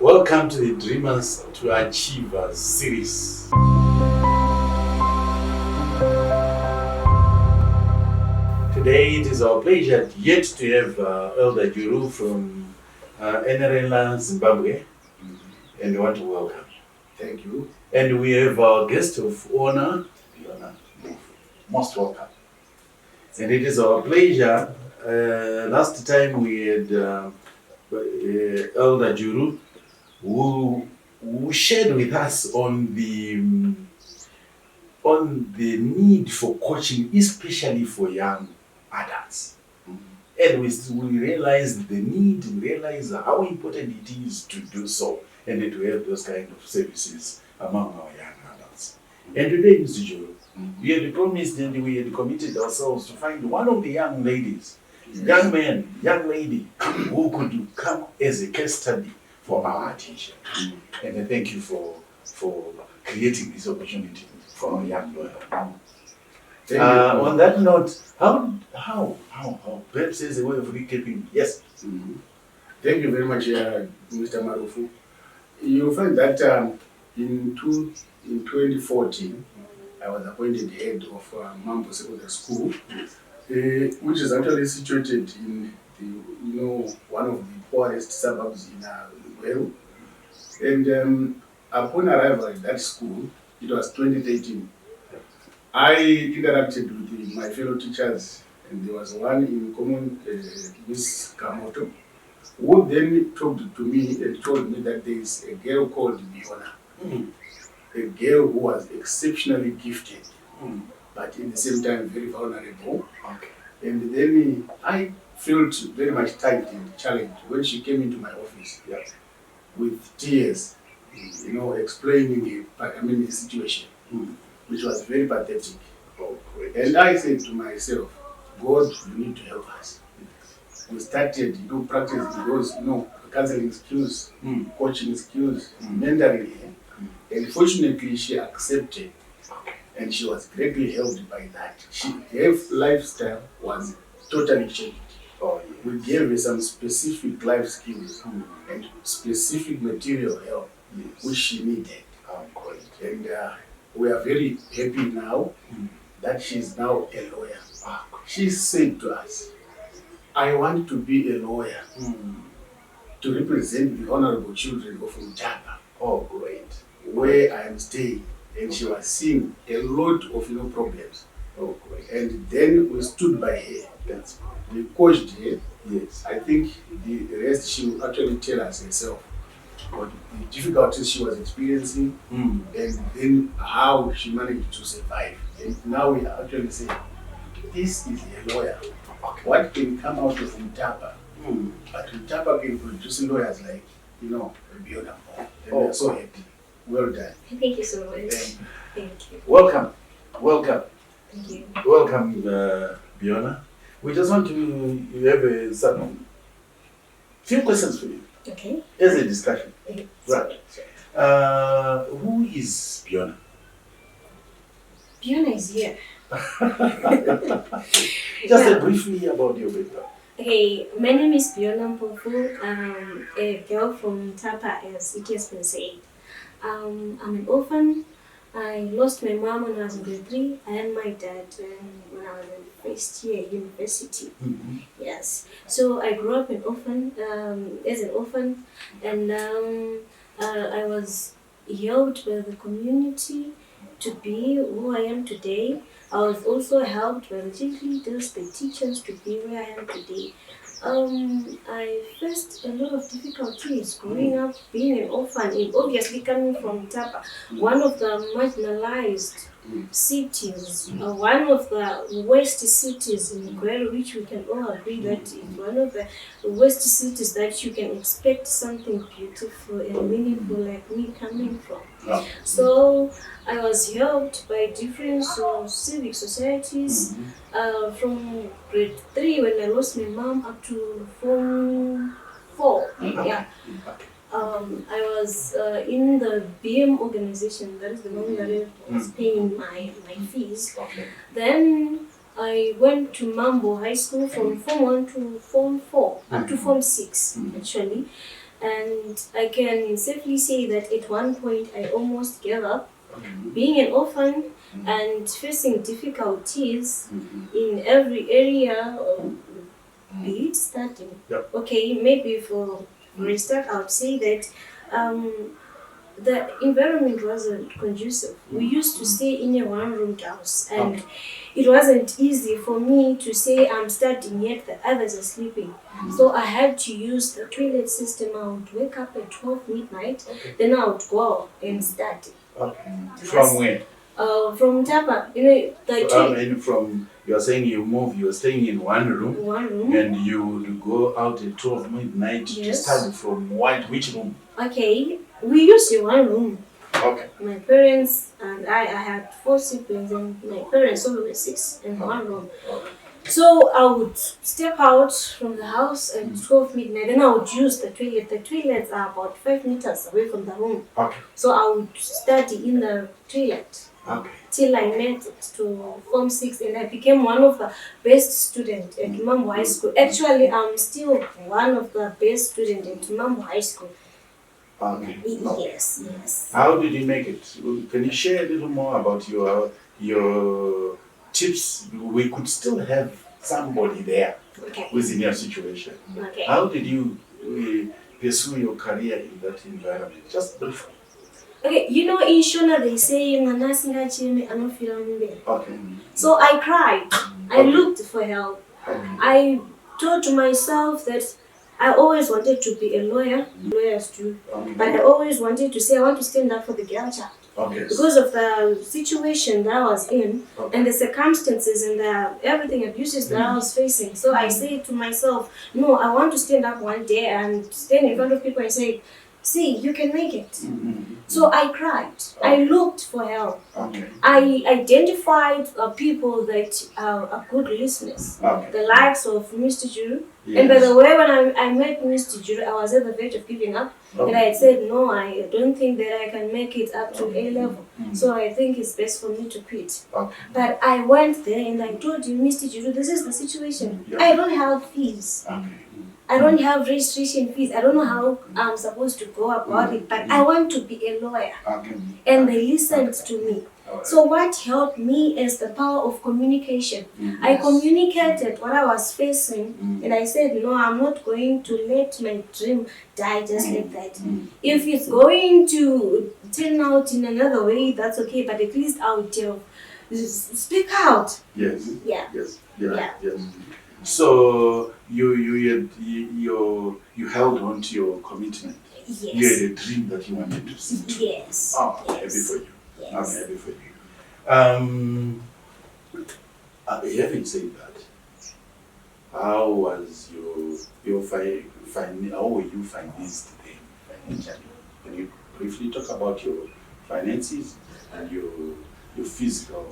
Welcome to the Dreamers to Achievers series. Today it is our pleasure yet to have Elder Juru from NRL Zimbabwe, and we want to welcome. Thank you. And we have our guest of honor, Biona. Most welcome. And it is our pleasure. Last time we had Elder Juru, who shared with us on the need for coaching, especially for young adults. And we realized the need, we realized how important it is to do so and to have those kind of services among our young adults. And today, Mr. Juru, we had promised and we had committed ourselves to find one of the young ladies, young man, young lady, who could come as a case study for our attention. And I thank you for creating this opportunity for our young lawyer. On that note, how perhaps as a way of recapping, yes. Thank you very much, Mr. Mpofu. You'll find that in 2014, I was appointed head of Mpofu Secondary School, which is actually situated in one of the poorest suburbs in Zimbabwe. And upon arrival at that school, it was 2013. I interacted with my fellow teachers, and there was one in common, Miss Kamoto, who then talked to me and told me that there is a girl called Biona, a girl who was exceptionally gifted, but at the same time very vulnerable. And then I felt very much touched and challenged when she came into my office with tears, explaining the situation, which was very pathetic. And I said to myself, God, you need to help us. We started, practicing those, counseling skills, coaching skills, mentoring her. And fortunately, she accepted, and she was greatly helped by that. Her lifestyle was totally changed. We gave her some specific life skills and specific material help, which she needed. And we are very happy now that she's now a lawyer. She said to us, I want to be a lawyer to represent the honorable children of Mpofu, where I am staying. And she was seeing a lot of problems. And then we stood by her. We coached her. Yes. I think the rest she will actually tell us herself. But the difficulties she was experiencing, and then how she managed to survive. And now we are actually saying, this is a lawyer. What can come out of Mpofu? But Mpofu can produce lawyers like, Biona. And we are so happy. Well done. Thank you so much. Thank you. Welcome. Thank you. Welcome, Biona. We just want to have some few questions for you. Okay. As a discussion. Okay. Right. Who is Biona? Biona is here. Just briefly about your background. Okay, my name is Biona Mpofu. I'm a girl from Tapa, as it has been said. I'm an orphan. I lost my mom when I was in grade 3 and my dad when I was in first year university. Yes. So I grew up as an orphan, and I was helped by the community to be who I am today. I was also helped by the team leaders, the teachers to be where I am today. I faced a lot of difficulties growing up, being an orphan, and obviously coming from Tapa, one of the marginalized cities, one of the worst cities in Zimbabwe, which we can all agree that is one of the worst cities that you can expect something beautiful and meaningful like me coming from. So I was helped by different civic societies from grade 3 when I lost my mom up to form 4. I was in the BM organization, that is the one that was paying my fees. Then I went to Mambo High School from Form 1 to Form 4, up to Form 6 actually. And I can safely say that at one point I almost gave up. Okay. Being an orphan Mhm. and facing difficulties Mhm. in every area, Mhm. be it studying. Yep. Okay, maybe for a start, I would say that the environment wasn't conducive. We used to stay in a one-room house, and Okay. it wasn't easy for me to say I'm studying yet the others are sleeping. So I had to use the toilet system. I would wake up at 12 midnight, Okay. then I would go and study. Okay. Yes. From where? From Tapa, You're saying you're staying in one room one room. and you would go out at 12 midnight to Yes. study from which room? Okay, we used to one room. Okay. My parents and I had 4 siblings, and my parents all were 6 in one room. Okay. So I would step out from the house at 12 midnight, then I would use the toilet. The toilets are about 5 meters away from the room. Okay. So I would study in the toilet Okay. till I made it to Form 6, and I became one of the best students at Mambo High School. Actually, I'm still one of the best students at Mambo High School. Okay. Yes, yes. How did you make it? Can you share a little more about your tips? We could still have somebody there Okay. who's in your situation. Okay. How did you pursue your career in that environment? Just briefly. Okay, you know in Shona they say okay. Okay. So I cried. I looked for help. Okay. I told to myself that I always wanted to be a lawyer, lawyers too. Okay. But I always wanted to say I want to stand up for the girl child. Okay. Because of the situation that I was in, Okay. and the circumstances and the everything abuses that I was facing. So I said to myself, no, I want to stand up one day and stand in front of people and say, see, you can make it. Mm-hmm. So I cried. I looked for help. Okay. I identified people that are good listeners. Okay. The likes of Mr. Juru. Yes. And by the way, when I met Mr. Juru, I was at the verge of giving up. Okay. And I had said, no, I don't think that I can make it up to A level. Mm. So I think it's best for me to quit. Okay. But I went there and I told you, Mr. Juru, this is the situation. Yeah. I don't have fees. Okay. I don't have registration fees. I don't know how I'm supposed to go about it. But I want to be a lawyer. Okay. And they listened to me. Alright. So what helped me is the power of communication. Mm. I communicated what I was facing, Mm. and I said, no, I'm not going to let my dream die just like that. Mm. If it's going to turn out in another way, that's okay, but at least I would speak out. Yes. Yeah. Yes. Yeah. Yeah. Yes. So you held on to your commitment. You Yes. had a dream that you wanted to see. Yes. Oh, I'm happy Yes. for you. I'm Yes. happy for you. Having said that, how was your how were you financed then financially? Can you briefly talk about your finances and your physical?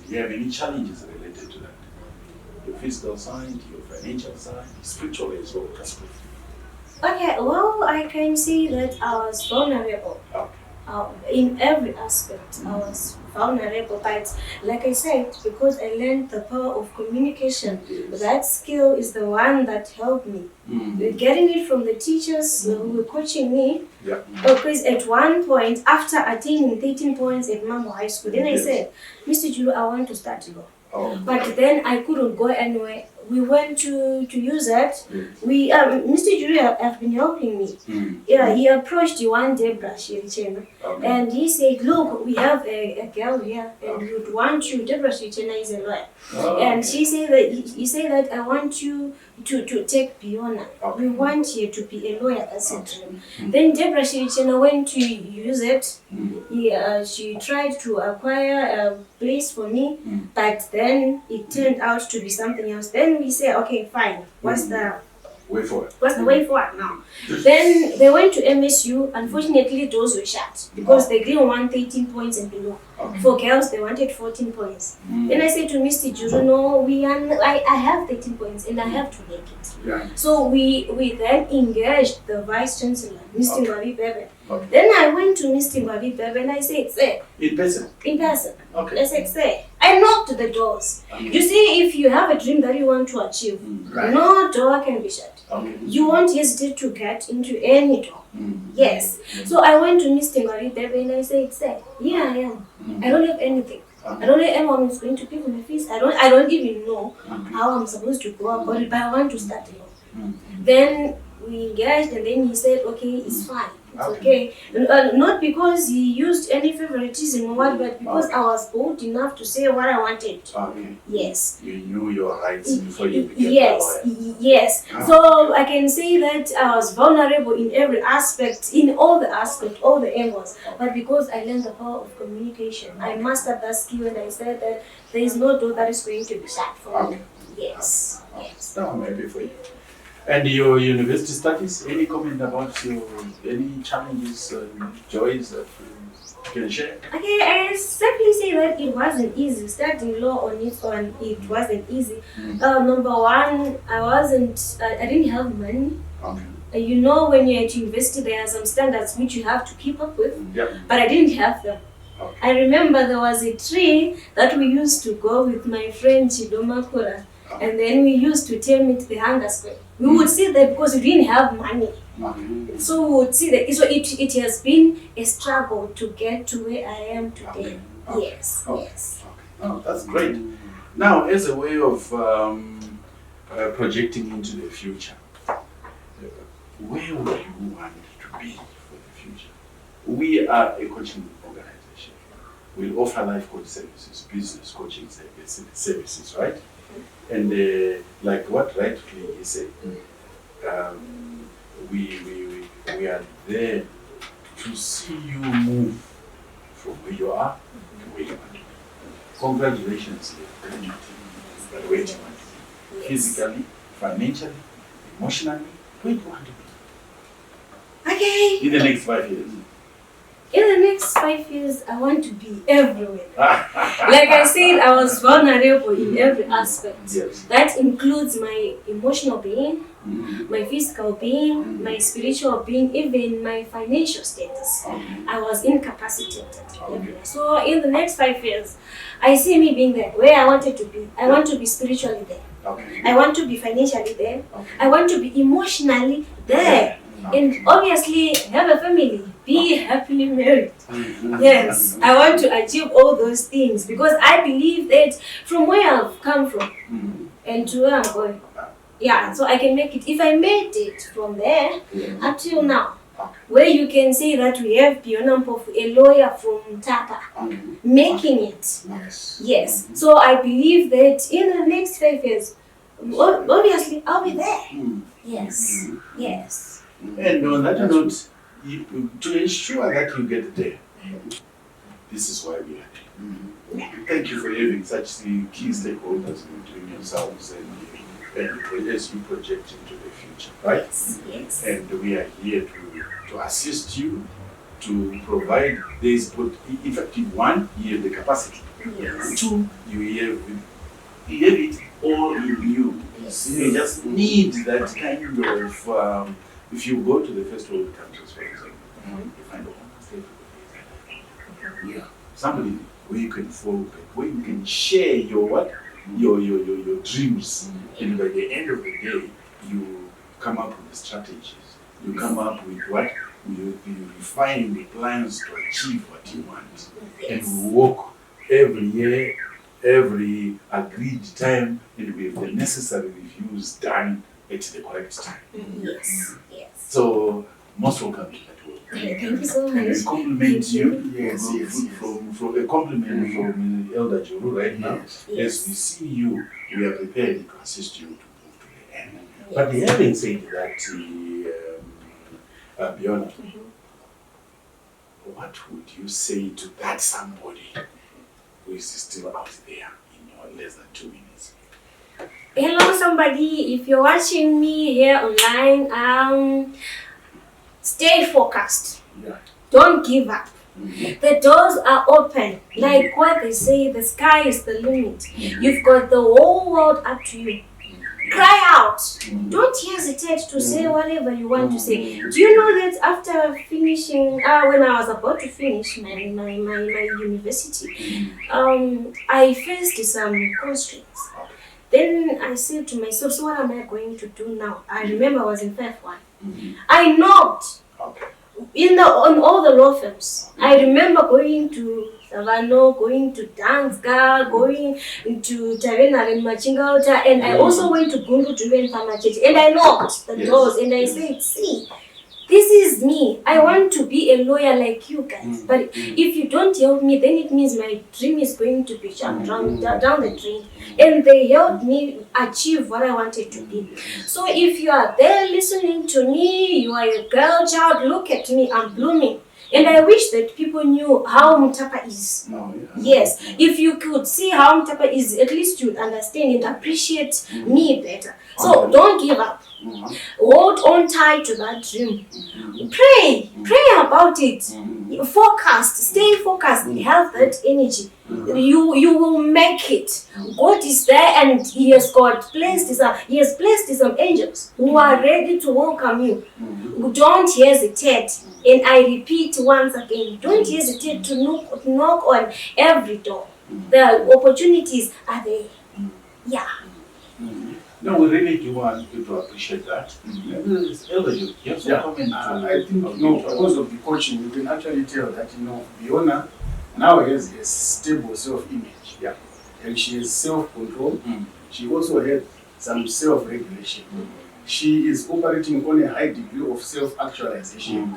Did you have any challenges related to that? Your physical side, your financial side, spiritual as well. Okay, well, I can say that I was vulnerable. Okay. In every aspect, I was vulnerable. But like I said, because I learned the power of communication, Yes. that skill is the one that helped me. Mm. Getting it from the teachers who were coaching me. Yeah. Because at one point, after attaining 13 points at Mambo High School, then I Yes. said, Mr. Juru, I want to start law. Oh. But then I couldn't go anywhere. We went to use it. Yes. We Mr. Juru have been helping me. Mm. Yeah, he approached one Debra Shirichena, Okay. and he said, look, we have a girl here, and we would want you. Debra Shirichena is a lawyer. Oh, And okay. she said that he said that I want you to take Biona. Okay. We want you to be a lawyer. That's it. Okay. Then Debra Shirichena went to use it. Mm. She tried to acquire a place for me, Mm. but then it turned out to be something else. Then we said, okay, fine. What's the Wait for it. way forward now? Then they went to MSU. Unfortunately, doors were shut because they didn't want 13 points and below. Okay. For girls, they wanted 14 points. Mm. Then I said to Mr. Juru, no, I have 13 points and I have to make it. Yeah. So we then engaged the Vice Chancellor, Mr. Okay. Ngwabi Bebe. Okay. Then I went to Mr. Ngwabi Bebe and I said, say, In person. in person. Okay. I said, say, I I knocked the doors. You see, if you have a dream that you want to achieve, Right. no door can be shut. Okay. You won't hesitate to get into any door. Yes. So I went to Miss Tingaridebe and I said, "Sir, here I am. I don't have anything. I don't know if anyone is going to pay for my fees. I don't even know how I'm supposed to go about it, but I want to start alone." Then we engaged, and then he said, "Okay, it's fine. It's okay." Not because he used any favoritism or what, but because I was bold enough to say what I wanted. Okay. Yes. You knew your rights before you became Yes, a lawyer. yes. So I can say that I was vulnerable in every aspect, in all the aspects, all the angles. But because I learned the power of communication, I mastered that skill, and I said that there is no door that is going to be shut for me. Yes, yes. No, I'm happy for you. And your university studies, any comment about any challenges and joys that you can share? Okay, I simply say that it wasn't easy. Studying law on its own, it wasn't easy. Number one, I didn't have money. Okay. You know, when you're at university, there are some standards which you have to keep up with, Yeah. but I didn't have them. Okay. I remember there was a tree that we used to go with my friend Chidoma Kura, and then we used to tame it the hunger square. We would sit there because we didn't have money. Okay. So we would see that. So it has been a struggle to get to where I am today. Okay. Yes, Okay. yes. Okay. Oh, that's great. Now, as a way of projecting into the future, where would you want to be for the future? We are a coaching organization. We offer life coach services, business coaching services, right? And like what rightfully he said, we are there to see you move from where you are to where you want to be. Congratulations, you're graduating. Physically, financially, emotionally, where do you want to be? Okay. In the next 5 years. In the next 5 years, I want to be everywhere. Like I said, I was vulnerable in every aspect. Yes. That includes my emotional being, my physical being, my spiritual being, even my financial status. I was incapacitated. Okay. So in the next 5 years, I see me being there where I wanted to be. I want to be spiritually there. Okay. I want to be financially there. Okay. I want to be emotionally there. And obviously have a family, be happily married. Yes, I want to achieve all those things because I believe that from where I've come from and to where I'm going, yeah, so I can make it. If I made it from there up till now, where you can say that we have Biona Mpofu, a lawyer from Tapa, making it. Yes, so I believe that in the next 5 years, obviously I'll be there. Yes, yes. And on that note, to ensure that you get there, this is why we are here. Thank you for having such key stakeholders between yourselves and as you project into the future, right? Yes. And we are here to assist you, to provide this, but in fact, one, you have the capacity. Yes. Two, you have it all in you. Yes. You just need that kind of, if you go to the first world countries, for example, you find somebody where you can fall back, where you can share your what? Your dreams. And by the end of the day, you come up with strategies. You come up with what? You refine the plans to achieve what you want. And we work every year, every agreed time, and we have the necessary reviews done at the correct time. Yes. Yes. So, most welcome to that world. Thank you so And much. we compliment you. Yes. From a compliment from Elder Juru right now. As we see you, we are prepared to assist you to move to the end. But having said that, Biona, what would you say to that somebody who is still out there in your less than 2 minutes? Hello, somebody. If you're watching me here online, stay focused. Yeah. Don't give up. The doors are open. Like what they say, the sky is the limit. You've got the whole world up to you. Cry out. Don't hesitate to say whatever you want to say. Do you know that after finishing, when I was about to finish my university, I faced some constraints. Then I said to myself, so what am I going to do now? I remember I was in 5-1. I knocked on all the law firms. I remember going to Savano, going to Danska, going to Tarena and Machingauta, and I also went to Gundu to even Famachete, and I knocked the doors and I said, see, this is me. I want to be a lawyer like you guys. But if you don't help me, then it means my dream is going to be shut down the drain. And they helped me achieve what I wanted to be. So if you are there listening to me, you are a girl child, look at me, I'm blooming. And I wish that people knew how Mutapa is. Yes, if you could see how Mutapa is, at least you'd understand and appreciate me better. So don't give up. Hold on tight to that dream. Pray about it. Stay focused, have that energy. You will make it. God is there, and He has placed some angels who are ready to welcome you. Don't hesitate. And I repeat once again, don't hesitate to knock on every door. The opportunities are there. Yeah. No, we really do want you to appreciate that. Elder, you have some comment? I think, because of the coaching, you can actually tell that, Biona now has a stable self-image. Yeah. And she has self-control. She also has some self-regulation. She is operating on a high degree of self-actualization.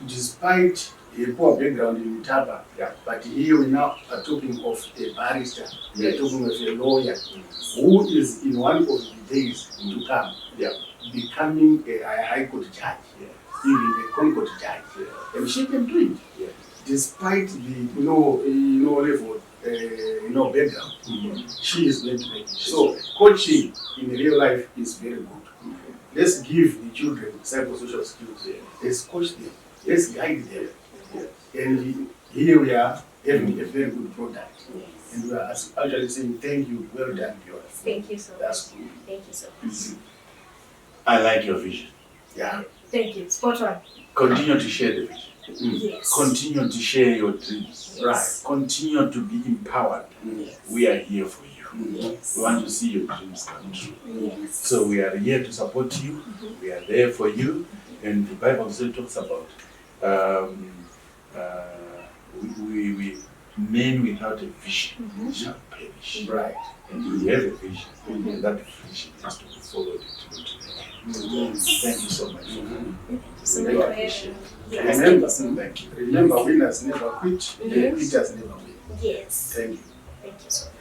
Despite a poor background in Mutapa, but here we now are talking of a barrister, we are talking of a lawyer who is in one of the days to come becoming a high court judge, even a court judge, and she can do it despite the level background. She is going to make it. So coaching in real life is very good. Let's give the children psychosocial skills. Let's coach them. Let's guide them. And here we are having a very good product. And we are actually saying thank you, well done, Biona. Thank you so much. That's good. Thank you so much. I like your vision. Yeah. Thank you. Spot on. Continue to share the vision. Yes. Continue to share your dreams. Yes. Continue to be empowered. Yes. We are here for you. Yes. We want to see your dreams come true. Yes. So we are here to support you. We are there for you. And the Bible still talks about men without a vision shall perish. Right. And you have a vision, and that vision has to be followed into the end. Thank you so much. So Really much. appreciate Yes. Remember, winners never quit, and quitters never win. Yes. Thank you. Thank you so much.